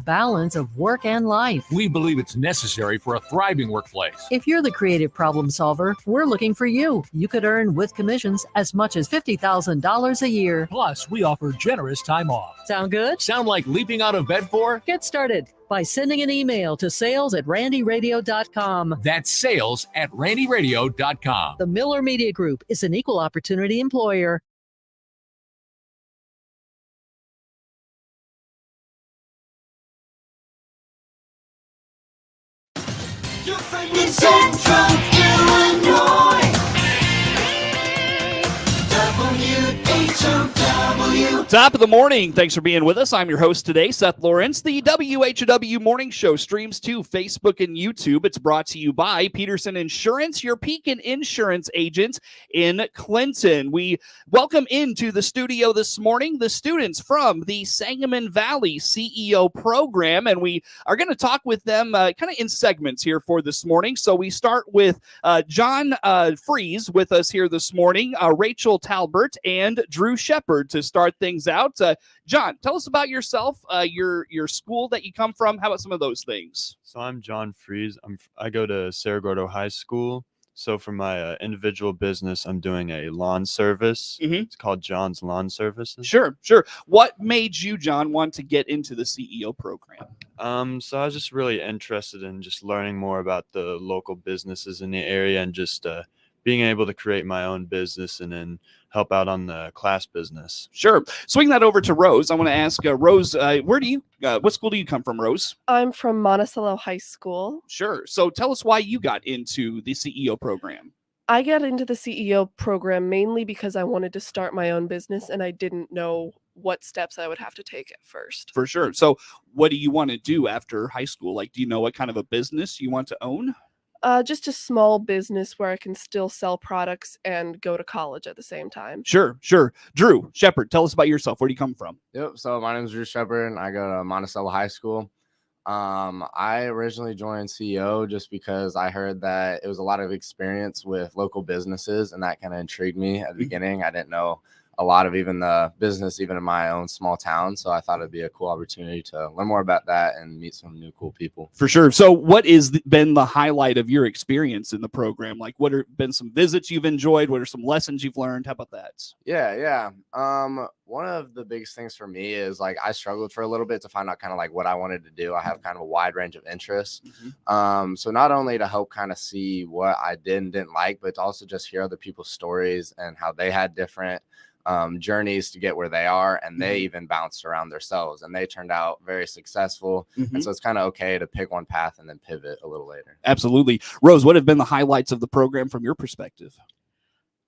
balance of work and life. We believe it's necessary for a thriving workplace. If you're the creative problem solver, we're looking for you. You could earn with commissions as much as $50,000 a year. Plus, we offer generous time off. Sound good? Sound like leaping out of bed for? Get started by sending an email to sales@randyradio.com. That's sales@randyradio.com. The Miller Media Group is an equal opportunity employer. In Central Illinois, WHOW. Top of the morning. Thanks for being with us. I'm your host today, Seth Lawrence. The WHOW Morning Show streams to Facebook and YouTube. It's brought to you by Peterson Insurance, your Pekin Insurance agent in Clinton. We welcome into the studio this morning the students from the Sangamon Valley CEO Program, and we are going to talk with them kind of in segments here for this morning. So we start with John Freeze with us here this morning, Rachel Talbert, and Drew Shepard to start things out. John, tell us about yourself, your school that you come from. How about some of those things? So I'm John Freeze. I go to Cerro Gordo High School. So for my individual business, I'm doing a lawn service. It's called John's Lawn Services. Sure. What made you, John, want to get into the CEO program? So I was just really interested in just learning more about the local businesses in the area and just being able to create my own business and then help out on the class business. Sure. Swing that over to Rose. I want to ask Rose, what school do you come from, Rose? I'm from Monticello High School. Sure. So tell us why you got into the CEO program. I got into the CEO program mainly because I wanted to start my own business and I didn't know what steps I would have to take at first. For sure. So what do you want to do after high school? Like, do you know what kind of a business you want to own? Just a small business where I can still sell products and go to college at the same time. Sure. Drew Shepard, tell us about yourself. Where do you come from? Yep. So my name is Drew Shepard and I go to Monticello High School. I originally joined CEO just because I heard that it was a lot of experience with local businesses, and that kind of intrigued me at the beginning. I didn't know a lot of even the business, even in my own small town. So I thought it'd be a cool opportunity to learn more about that and meet some new cool people. For sure. So what has been the highlight of your experience in the program? Like, what have been some visits you've enjoyed? What are some lessons you've learned? How about that? Yeah. One of the biggest things for me is like I struggled for a little bit to find out kind of like what I wanted to do. I have kind of a wide range of interests. So not only to help kind of see what I did and didn't like, but to also just hear other people's stories and how they had different journeys to get where they are, and they even bounced around themselves and they turned out very successful. And so it's kind of okay to pick one path and then pivot a little later. Absolutely. Rose, what have been the highlights of the program from your perspective?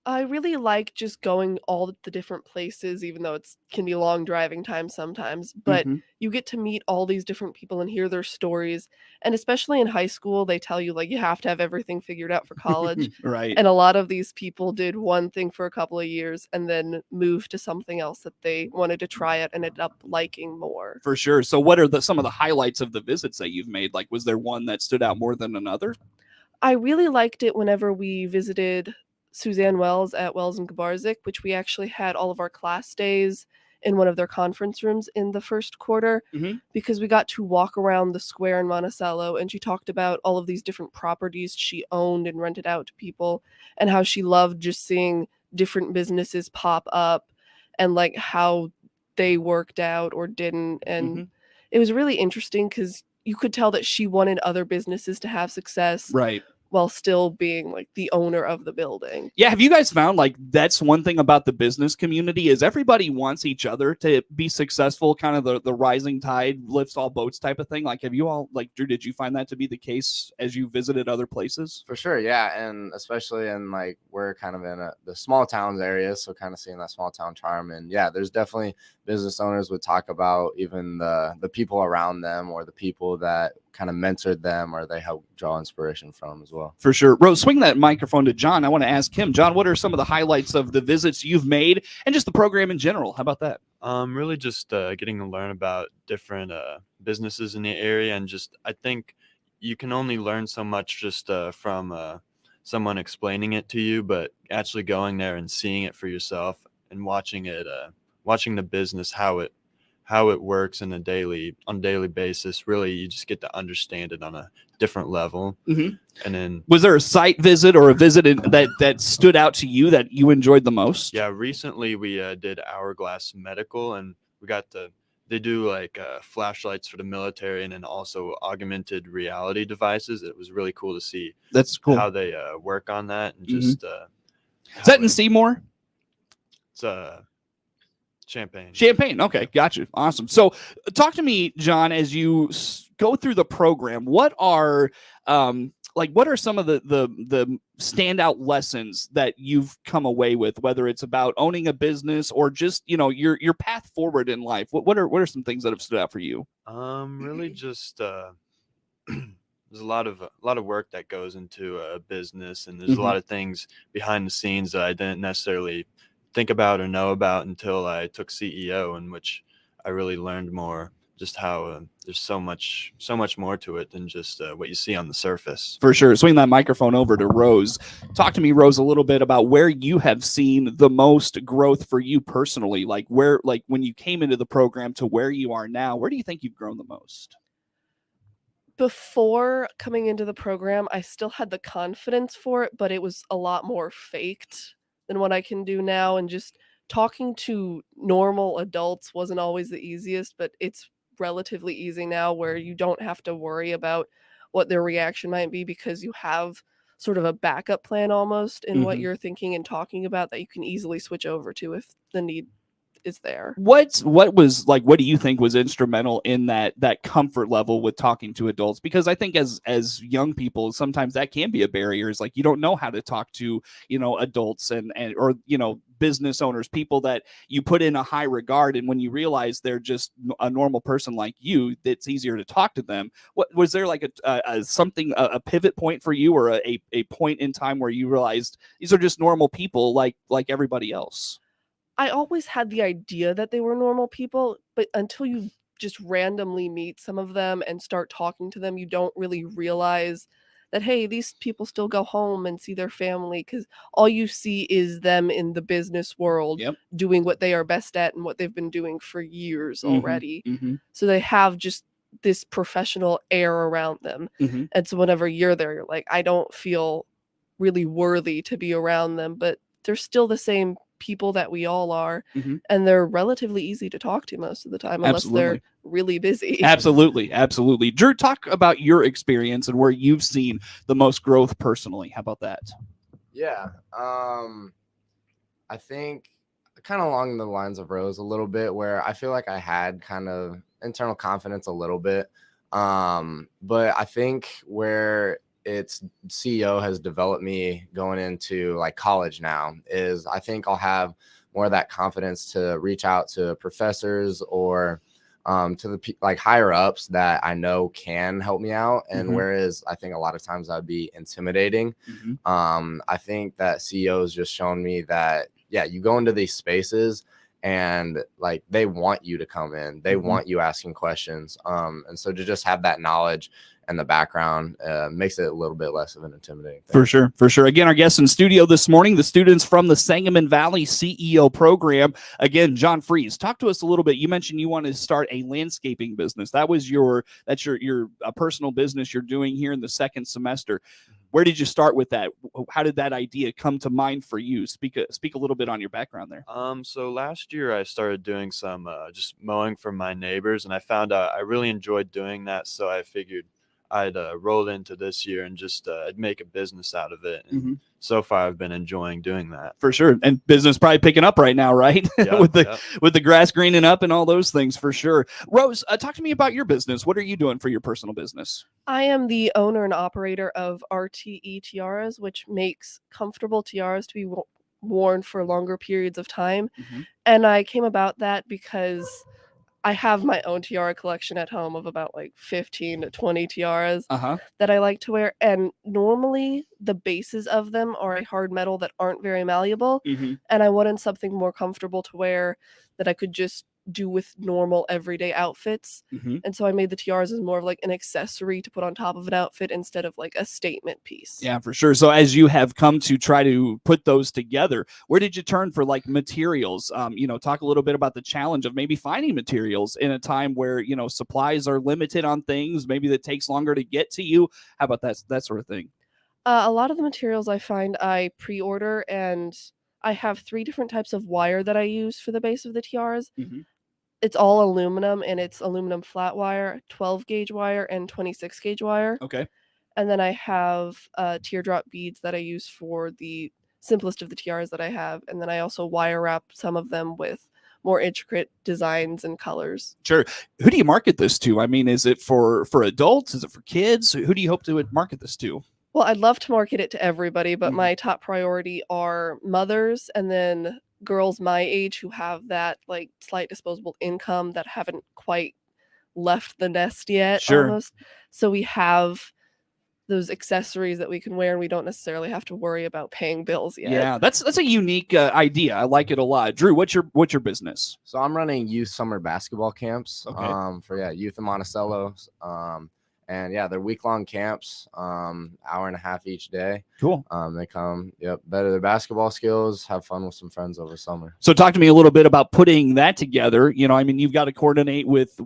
I really like just going all the different places, even though it can be long driving time sometimes, but you get to meet all these different people and hear their stories. And especially in high school, they tell you like you have to have everything figured out for college. Right. And a lot of these people did one thing for a couple of years and then moved to something else that they wanted to try it and ended up liking more. For sure. So what are some of the highlights of the visits that you've made? Like, was there one that stood out more than another? I really liked it whenever we visited Suzanne Wells at Wells and Gabarzik, which we actually had all of our class days in one of their conference rooms in the first quarter, because we got to walk around the square in Monticello, and she talked about all of these different properties she owned and rented out to people and how she loved just seeing different businesses pop up and like how they worked out or didn't. And it was really interesting because you could tell that she wanted other businesses to have success. Right. While still being like the owner of the building. Yeah. Have you guys found like that's one thing about the business community is everybody wants each other to be successful, kind of the rising tide lifts all boats type of thing? Like, have you all, like, Drew, did you find that to be the case as you visited other places? For sure. Yeah. And especially in like, we're kind of in the small towns area. So kind of seeing that small town charm. And yeah, there's definitely business owners would talk about even the people around them or the people that kind of mentored them or they help draw inspiration from as well. For sure. Rose, swing that microphone to John. I want to ask him, John, what are some of the highlights of the visits you've made and just the program in general? How about that? Really just getting to learn about different businesses in the area. And just, I think you can only learn so much just from someone explaining it to you, but actually going there and seeing it for yourself and watching it, watching the business, how how it works on a daily basis. Really, you just get to understand it on a different level. Mhm. And then, Was there a site visit or a visit that stood out to you that you enjoyed the most? yeah, recently we did Hourglass Medical, and we got to. They do like flashlights for the military, and then also augmented reality devices. It was really cool to see That's cool. how they work on that, and Mhm. just Is that in Seymour? It's Champagne. Champagne. Okay, gotcha. Awesome. So, talk to me, John, as you go through the program. What are what are some of the standout lessons that you've come away with, whether it's about owning a business or just your path forward in life? What are some things that have stood out for you? Really just there's a lot of work that goes into a business, and there's a lot of things behind the scenes that I didn't necessarily think about or know about until I took CEO, in which I really learned more, just how there's so much more to it than just what you see on the surface. For sure. Swing that microphone over to Rose. Talk to me, Rose, a little bit about where you have seen the most growth for you personally. Like when you came into the program to where you are now, where do you think you've grown the most? Before coming into the program, I still had the confidence for it, but it was a lot more faked than what I can do now. And just talking to normal adults wasn't always the easiest, but it's relatively easy now, where you don't have to worry about what their reaction might be, because you have sort of a backup plan almost in what you're thinking and talking about, that you can easily switch over to if the need is there. What do you think was instrumental in that comfort level with talking to adults? Because I think as young people, sometimes that can be a barrier. Is like you don't know how to talk to adults and or business owners, people that you put in a high regard, and when you realize they're just a normal person like you, it's easier to talk to them. What was there like a pivot point for you, or a point in time where you realized these are just normal people like everybody else? I always had the idea that they were normal people, but until you just randomly meet some of them and start talking to them, you don't really realize that, hey, these people still go home and see their family, because all you see is them in the business world doing what they are best at and what they've been doing for years already. So they have just this professional air around them. And so whenever you're there, you're like, I don't feel really worthy to be around them, but they're still the same people that we all are, and they're relatively easy to talk to most of the time, unless they're really busy. Absolutely. Drew, talk about your experience and where you've seen the most growth personally. How about that? Yeah. I think kind of along the lines of Rose a little bit, where I feel like I had kind of internal confidence a little bit. But I think where its CEO has developed me going into like college now is I think I'll have more of that confidence to reach out to professors or to the like higher ups that I know can help me out. And whereas I think a lot of times that'd be intimidating, I think that CEO has just shown me that, yeah, you go into these spaces and like they want you to come in, they want you asking questions. And so to just have that knowledge and the background makes it a little bit less of an intimidating thing. For sure. Again, our guests in studio this morning, the students from the Sangamon Valley CEO program. Again, John Freeze, talk to us a little bit. You mentioned you wanted to start a landscaping business. That's your personal business you're doing here in the second semester. Where did you start with that? How did that idea come to mind for you? Speak a little bit on your background there. So last year I started doing some just mowing for my neighbors, and I found out I really enjoyed doing that. So I figured I'd roll into this year and just I'd make a business out of it. And so far I've been enjoying doing that. For sure. And business probably picking up right now, right? with the grass greening up and all those things, for sure. Rose, talk to me about your business. What are you doing for your personal business? I am the owner and operator of RTE Tiaras, which makes comfortable tiaras to be worn for longer periods of time. And I came about that because I have my own tiara collection at home of about like 15 to 20 tiaras that I like to wear. And normally the bases of them are a hard metal that aren't very malleable. And I wanted something more comfortable to wear that I could just do with normal everyday outfits. And so I made the tiaras as more of like an accessory to put on top of an outfit instead of like a statement piece. Yeah, for sure. So as you have come to try to put those together, where did you turn for like materials? Talk a little bit about the challenge of maybe finding materials in a time where, supplies are limited on things, maybe that takes longer to get to you. How about that sort of thing? A lot of the materials I find I pre-order, and I have 3 different types of wire that I use for the base of the tiaras. It's all aluminum, and it's aluminum flat wire, 12 gauge wire, and 26 gauge wire. Okay. And then I have teardrop beads that I use for the simplest of the tiaras that I have. And then I also wire wrap some of them with more intricate designs and colors. Sure. Who do you market this to? I mean, is it for adults? Is it for kids? Who do you hope to market this to? Well, I'd love to market it to everybody, but my top priority are mothers and then girls my age who have that like slight disposable income that haven't quite left the nest yet. Sure. Almost. So we have those accessories that we can wear, and we don't necessarily have to worry about paying bills yet. Yeah, that's a unique idea. I like it a lot. Drew, what's your business? So I'm running youth summer basketball camps. Okay. For youth in Monticello. And they're week-long camps, hour and a half each day. Cool. They come, better their basketball skills, have fun with some friends over summer. So talk to me a little bit about putting that together. You've got to coordinate with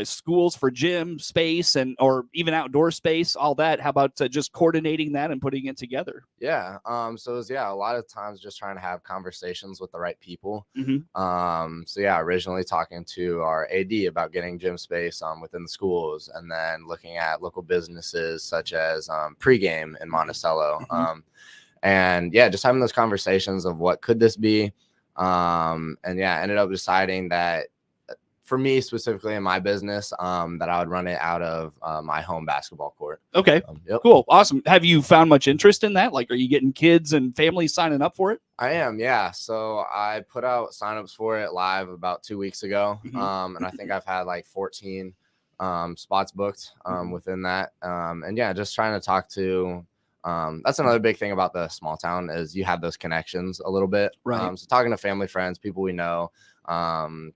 schools for gym space or even outdoor space, all that. How about just coordinating that and putting it together? Yeah. So it was, a lot of times just trying to have conversations with the right people. Originally talking to our AD about getting gym space within the schools, and then looking at local businesses such as Pregame in Monticello. Just having those conversations of what could this be. Ended up deciding that for me specifically in my business, that I would run it out of my home basketball court. Okay. Cool. Awesome. Have you found much interest in that? Like, are you getting kids and families signing up for it? I am. Yeah. So I put out signups for it live about 2 weeks ago. And I think I've had like 14 spots booked within that. Just trying to talk to that's another big thing about the small town is you have those connections a little bit. Right. So talking to family, friends, people we know,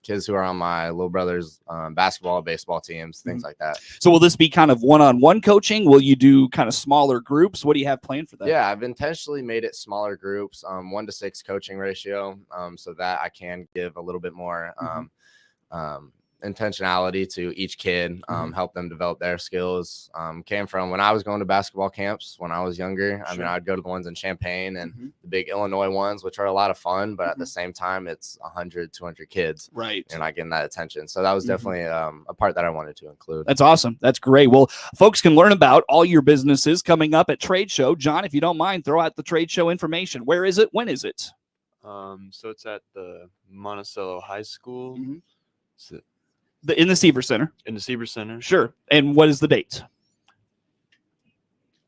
kids who are on my little brother's basketball, baseball teams, things like that. So will this be kind of one-on-one coaching? Will you do kind of smaller groups? What do you have planned for that? Yeah, I've intentionally made it smaller groups, 1-to-6 coaching ratio, so that I can give a little bit more intentionality to each kid, help them develop their skills. Came from when I was going to basketball camps when I was younger. I mean, I'd go to the ones in Champaign and the big Illinois ones, which are a lot of fun, but at the same time, it's 100, 200 kids. Right. You're not getting that attention. So that was definitely a part that I wanted to include. That's awesome. That's great. Well, folks can learn about all your businesses coming up at Trade Show. John, if you don't mind, throw out the Trade Show information. Where is it? When is it? So it's at the Monticello High School. In the Seaver Center. In the Seaver Center. Sure. And what is the date?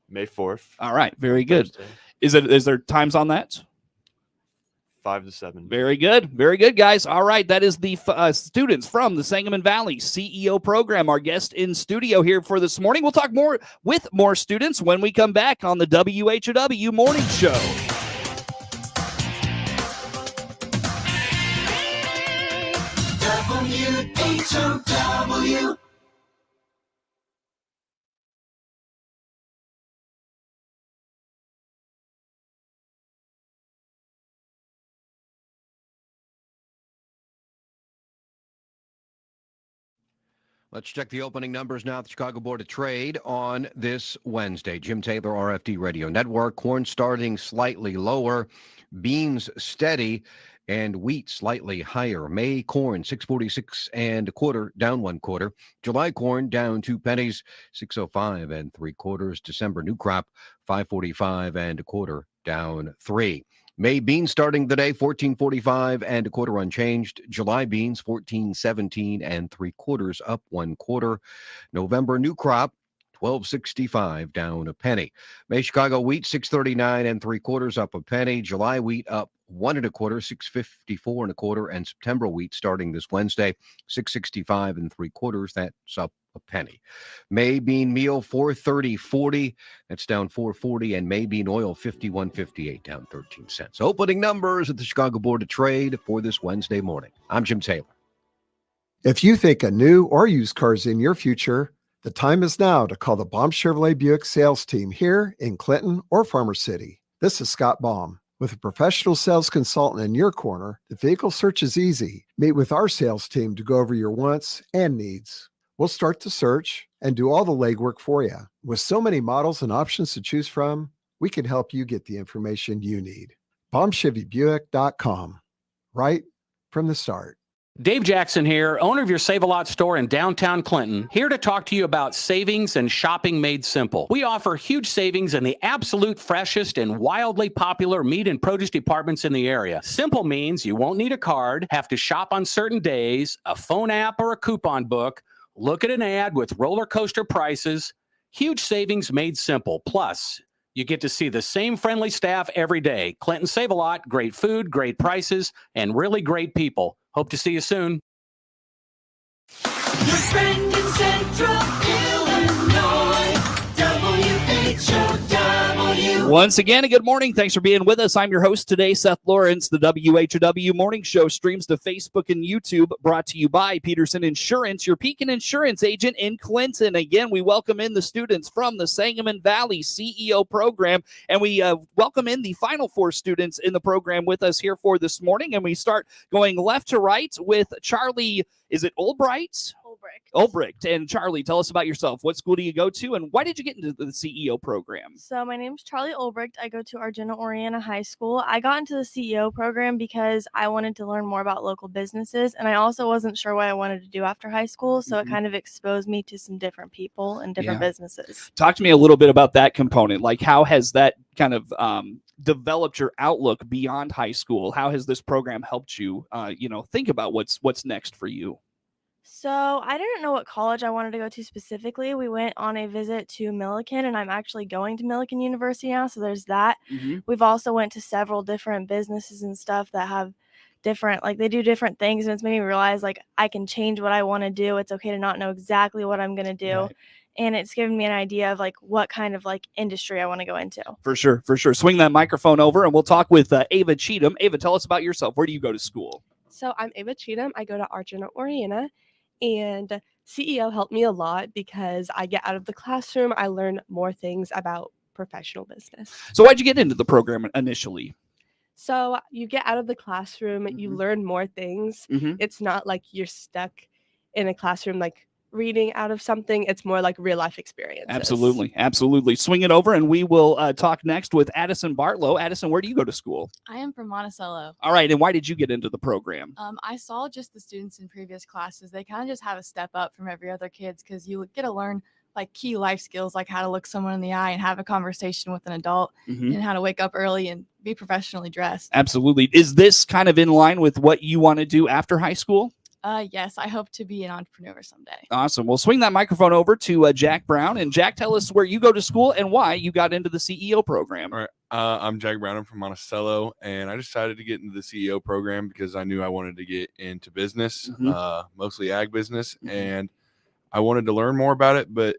May 4th. All right. Very good. Thursday. Is there times on that? 5 to 7. Very good. Very good, guys. All right. That is the students from the Sangamon Valley CEO Program, our guest in studio here for this morning. We'll talk more with more students when we come back on the WHOW Morning Show. WHOW. Let's check the opening numbers now at the Chicago Board of Trade on this Wednesday. Jim Taylor, RFD Radio Network. Corn starting slightly lower, beans steady, and wheat slightly higher. May corn 6.46 1/4, down 1/4. July corn down 2 pennies, 6.05 3/4. December new crop 5.45 1/4, down 3. May beans starting the day 14.45 1/4, unchanged. July beans 14.17 3/4, up 1/4. November new crop 12.65, down a penny. May Chicago wheat 6.39 3/4, up a penny. July wheat up 1 1/4, 6.54 1/4, and September wheat starting this Wednesday 6.65 3/4. That's up a penny. May bean meal 4.30.40, that's down 4.40, and May bean oil 51.58, down 13 cents. Opening numbers at the Chicago Board of Trade for this Wednesday morning. I'm Jim Taylor. If you think a new or used car is in your future, the time is now to call the Baum Chevrolet Buick sales team here in Clinton or Farmer City. This is Scott Baum. With a professional sales consultant in your corner, the vehicle search is easy. Meet with our sales team to go over your wants and needs. We'll start the search and do all the legwork for you. With so many models and options to choose from, we can help you get the information you need. BaumChevyBuick.com. Right from the start. Dave Jackson here, owner of your Save-A-Lot store in downtown Clinton, here to talk to you about savings and shopping made simple. We offer huge savings in the absolute freshest and wildly popular meat and produce departments in the area. Simple means you won't need a card, have to shop on certain days, a phone app or a coupon book, look at an ad with roller coaster prices. Huge savings made simple. Plus, you get to see the same friendly staff every day. Clinton Save-A-Lot, great food, great prices, and really great people. Hope to see you soon. Your friend in Central Illinois, WHOW. Once again, a good morning. Thanks for being with us. I'm your host today, Seth Lawrence. The WHOW Morning Show streams to Facebook and YouTube, brought to you by Peterson Insurance, your Pekin Insurance agent in Clinton. Again, we welcome in the students from the Sangamon Valley CEO Program, and we welcome in the final 4 students in the program with us here for this morning. And we start going left to right with Charlie. Is it Ulbright? Ulbricht. And Charlie, tell us about yourself. What school do you go to, and why did you get into the CEO program? So my name's Charlie Ulbricht. I go to Argenta Oriana High School. I got into the CEO program because I wanted to learn more about local businesses, and I also wasn't sure what I wanted to do after high school, so it kind of exposed me to some different people and different businesses. Talk to me a little bit about that component. Like, how has that kind of developed your outlook beyond high school? How has this program helped you, think about what's next for you? So I didn't know what college I wanted to go to specifically. We went on a visit to Millikan, and I'm actually going to Millikan University now, so there's that. We've also went to several different businesses and stuff that have different, like, they do different things, and it's made me realize, like, I can change what I want to do. It's okay to not know exactly what I'm going to do. Right. And it's given me an idea of, like, what kind of, like, industry I want to go into. For sure. Swing that microphone over, and we'll talk with Ava Cheatham. Ava, tell us about yourself. Where do you go to school? So I'm Ava Cheatham. I go to Argenta Oriana. And CEO helped me a lot because I get out of the classroom. I learn more things about professional business. So why'd you get into the program initially? So you get out of the classroom, you learn more things. It's not like you're stuck in a classroom, like reading out of something. It's more like real life experiences. Absolutely. Swing it over, and we will talk next with Addison Bartlow. Addison, where do you go to school? I am from Monticello. All right, and why did you get into the program? I saw just the students in previous classes. They kind of just have a step up from every other kids because you get to learn like key life skills, like how to look someone in the eye and have a conversation with an adult, and how to wake up early and be professionally dressed. Absolutely. Is this kind of in line with what you want to do after high school? Yes, I hope to be an entrepreneur someday. Awesome. We'll swing that microphone over to Jack Brown. And Jack, tell us where you go to school and why you got into the CEO program. All right. I'm Jack Brown. I'm from Monticello, and I decided to get into the CEO program because I knew I wanted to get into business, mostly ag business, and I wanted to learn more about it. But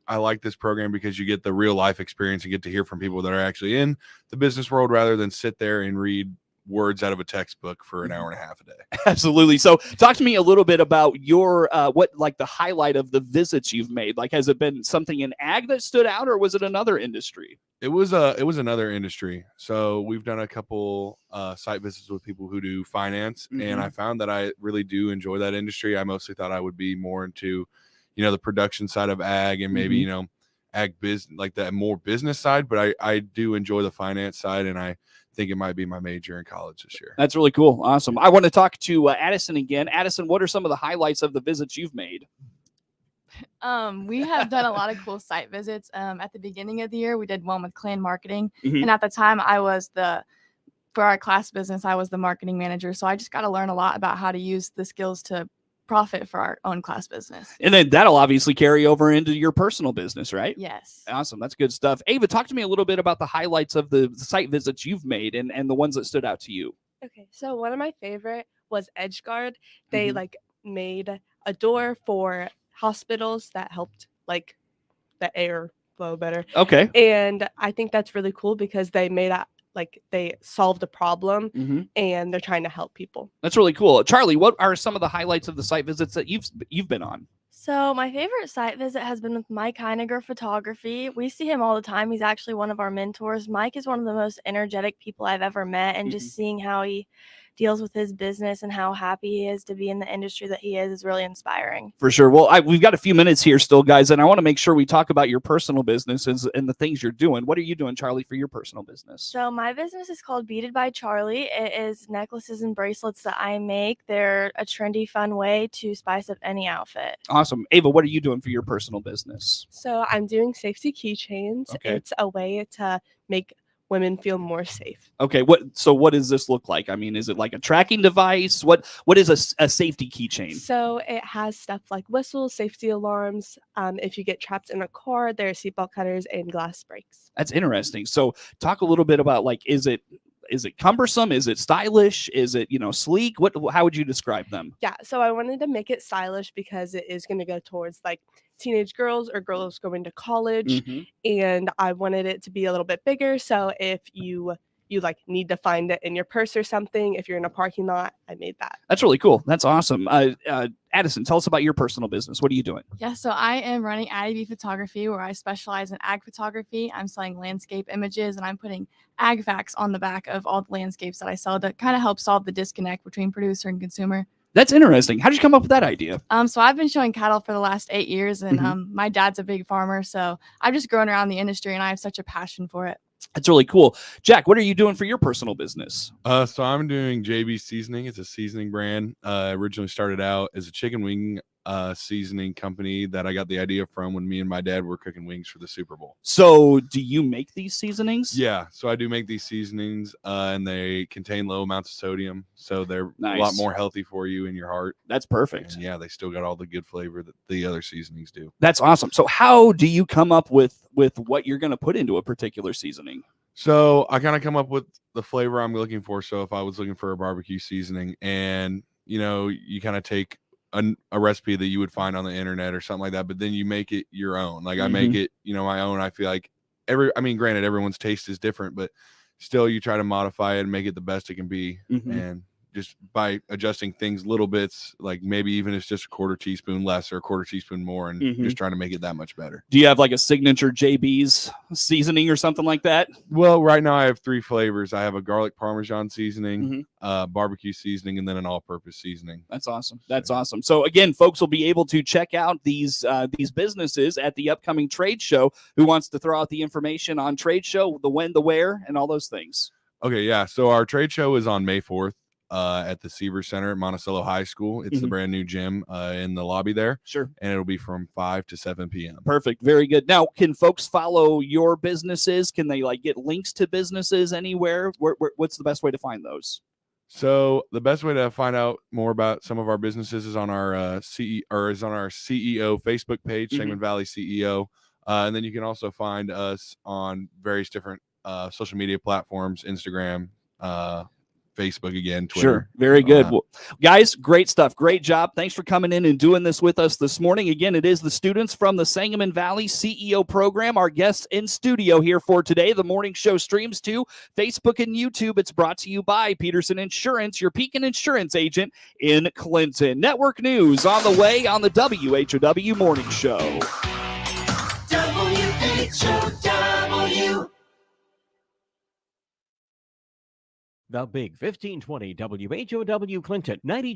I like this program because you get the real life experience and get to hear from people that are actually in the business world rather than sit there and read words out of a textbook for an hour and a half a day. Absolutely. So talk to me a little bit about your the highlight of the visits you've made. Like, has it been something in ag that stood out, or was it another industry? It was another industry. So we've done a couple site visits with people who do finance, and I found that I really do enjoy that industry. I mostly thought I would be more into the production side of ag and maybe ag business, like that more business side, but I do enjoy the finance side, and I think it might be my major in college this year. That's really cool. Awesome. I want to talk to Addison again. Addison, what are some of the highlights of the visits you've made? We have done a lot of cool site visits. At the beginning of the year, we did one with Clan Marketing. And at the time, for our class business, I was the marketing manager. So I just got to learn a lot about how to use the skills to profit for our own class business. And then that'll obviously carry over into your personal business, right? Yes. Awesome. That's good stuff. Ava, talk to me a little bit about the highlights of the site visits you've made and the ones that stood out to you. Okay. So one of my favorite was EdgeGuard. They made a door for hospitals that helped the air flow better. Okay. And I think that's really cool because they made like they solved a problem Mm-hmm. and they're trying to help people. That's really cool. Charlie, what are some of the highlights of the site visits that you've been on? So my favorite site visit has been with Mike Heiniger Photography. We see him all the time. He's actually one of our mentors. Mike is one of the most energetic people I've ever met, and just seeing how he deals with his business and how happy he is to be in the industry that he is really inspiring. For sure. Well, we've got a few minutes here still, guys, and I want to make sure we talk about your personal businesses and the things you're doing. What are you doing, Charlie, for your personal business? So my business is called Beaded by Charlie. It is necklaces and bracelets that I make. They're a trendy, fun way to spice up any outfit. Awesome. Ava, what are you doing for your personal business? So I'm doing safety keychains. Okay. It's a way to make women feel more safe. Okay, what does this look like? I mean, is it like a tracking device? What is a safety keychain? So it has stuff like whistles, safety alarms. If you get trapped in a car, there are seatbelt cutters and glass breaks. That's interesting. So talk a little bit about, like, is it cumbersome? Is it stylish? Is it, sleek? How would you describe them? Yeah, so I wanted to make it stylish because it is going to go towards like teenage girls or girls going to college, and I wanted it to be a little bit bigger. So if you like need to find it in your purse or something, if you're in a parking lot, I made that. That's really cool. That's awesome. Addison, tell us about your personal business. What are you doing? Yeah, so I am running Addie B Photography, where I specialize in ag photography. I'm selling landscape images, and I'm putting ag facts on the back of all the landscapes that I sell to kind of help solve the disconnect between producer and consumer. That's interesting. How did you come up with that idea? So I've been showing cattle for the last 8 years, and my dad's a big farmer, so I've just grown around the industry, and I have such a passion for it. That's really cool. Jack, what are you doing for your personal business? So I'm doing JB Seasoning. It's a seasoning brand. Originally started out as a chicken wing seasoning company that I got the idea from when me and my dad were cooking wings for the Super Bowl. So do you make these seasonings? Yeah, so I do make these seasonings, and they contain low amounts of sodium, so they're a lot more healthy for you and your heart. That's perfect. And yeah, they still got all the good flavor that the other seasonings do. That's awesome. So how do you come up with what you're going to put into a particular seasoning? So I kind of come up with the flavor I'm looking for. So if I was looking for a barbecue seasoning, and you kind of take a recipe that you would find on the internet or something like that, but then you make it your own. Like I make it, my own. I feel like granted, everyone's taste is different, but still you try to modify it and make it the best it can be. And just by adjusting things little bits, like maybe even it's just a quarter teaspoon less or a quarter teaspoon more, and just trying to make it that much better. Do you have like a signature JB's seasoning or something like that? Well, right now I have 3 flavors. I have a garlic parmesan seasoning, barbecue seasoning, and then an all-purpose seasoning. That's awesome. That's awesome. So again, folks will be able to check out these businesses at the upcoming trade show. Who wants to throw out the information on trade show, the when, the where, and all those things? Okay, yeah. So our trade show is on May 4th. At the Seaver Center at Monticello High School. It's the brand new gym in the lobby there. Sure. And it'll be from 5 to 7 p.m. Perfect. Very good. Now, can folks follow your businesses? Can they get links to businesses anywhere? What's the best way to find those? So the best way to find out more about some of our businesses is on our CEO Facebook page, Sangamon Valley CEO. And then you can also find us on various different social media platforms, Instagram, Facebook again, Twitter. Sure. Very good. Well, guys, great stuff. Great job. Thanks for coming in and doing this with us this morning. Again, it is the students from the Sangamon Valley CEO program, our guests in studio here for today. The morning show streams to Facebook and YouTube. It's brought to you by Peterson Insurance, your Pekin insurance agent in Clinton. Network news on the way on the WHOW Morning Show. WHOW. The Big 1520 WHOW Clinton 92.